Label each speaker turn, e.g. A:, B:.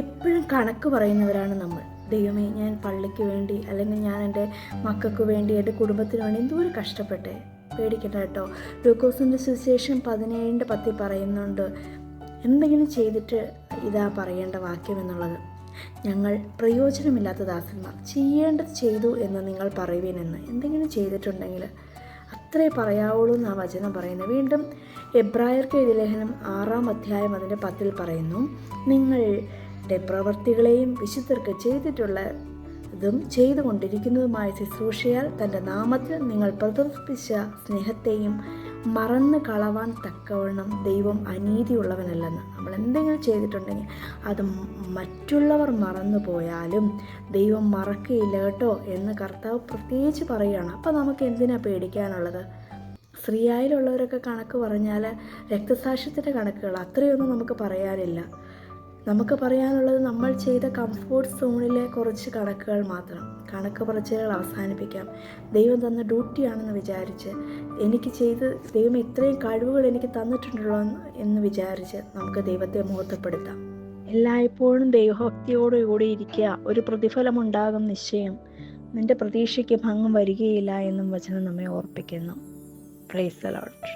A: എപ്പോഴും കണക്ക് പറയുന്നവരാണ് നമ്മൾ. ദൈവമേ, ഞാൻ പള്ളിക്ക് വേണ്ടി അല്ലെങ്കിൽ ഞാൻ എൻ്റെ മക്കൾക്ക് വേണ്ടി എൻ്റെ കുടുംബത്തിന് വേണ്ടി എന്തോരം കഷ്ടപ്പെട്ടെ. പേടിക്കണ്ട കേട്ടോ. ലൂക്കോസിൻ്റെ സുവിശേഷം 17:10 പറയുന്നുണ്ട്, എന്തെങ്കിലും ചെയ്തിട്ട് ഇതാ പറയേണ്ട വാക്യം എന്നുള്ളത്. ഞങ്ങൾ പ്രയോജനമില്ലാത്ത ദാസന്മാർ, ചെയ്യേണ്ടത് ചെയ്തു എന്ന് നിങ്ങൾ പറയുവേനെന്ന്. എന്തെങ്കിലും ചെയ്തിട്ടുണ്ടെങ്കിൽ അത്രേ പറയാവുള്ളൂ എന്നാ വചനം പറയുന്നത്. വീണ്ടും എബ്രായർക്ക് എഴുതിയ ലേഖനം 6-ാം അതിൻ്റെ 10 പറയുന്നു, നിങ്ങളുടെ പ്രവൃത്തികളെയും വിശുദ്ധർക്ക് ചെയ്തിട്ടുള്ളതും ചെയ്തുകൊണ്ടിരിക്കുന്നതുമായ ശുശ്രൂഷയാൽ തൻ്റെ നാമത്തിൽ നിങ്ങൾ പ്രദർശിപ്പിച്ച സ്നേഹത്തെയും മറന്ന് കളവാൻ തക്കവണ്ണം ദൈവം അനീതിയുള്ളവനല്ലെന്ന്. നമ്മൾ എന്തെങ്കിലും ചെയ്തിട്ടുണ്ടെങ്കിൽ അത് മറ്റുള്ളവർ മറന്നു പോയാലും ദൈവം മറക്കുകയില്ല കേട്ടോ എന്ന് കർത്താവ് പ്രത്യേകിച്ച് പറയുകയാണ്. അപ്പോൾ നമുക്ക് എന്തിനാ പേടിക്കാനുള്ളത്? സ്ത്രീയായിലുള്ളവരൊക്കെ കണക്ക് പറഞ്ഞാൽ രക്തസാക്ഷ്യത്തിൻ്റെ കണക്കുകൾ അത്രയൊന്നും നമുക്ക് പറയാനില്ല. നമുക്ക് പറയാനുള്ളത് നമ്മൾ ചെയ്ത കംഫോർട്ട് സോണിലെ കുറച്ച് കണക്കുകൾ മാത്രം. കണക്ക് പറച്ചിലുകൾ അവസാനിപ്പിക്കാം. ദൈവം തന്ന ഡ്യൂട്ടിയാണെന്ന് വിചാരിച്ച്, എനിക്ക് ദൈവം ഇത്രയും കഴിവുകൾ എനിക്ക് തന്നിട്ടുണ്ടല്ലോ എന്ന് വിചാരിച്ച് നമുക്ക് ദൈവത്തെ മഹത്വപ്പെടുത്താം. എല്ലായ്പ്പോഴും ദൈവഭക്തിയോടുകൂടി ഇരിക്കുക. ഒരു പ്രതിഫലമുണ്ടാകും നിശ്ചയം. നിന്റെ പ്രതീക്ഷയ്ക്ക് ഭംഗം വരികയില്ല എന്നും വചനം നമ്മെ ഓർപ്പിക്കുന്നു. Praise the Lord.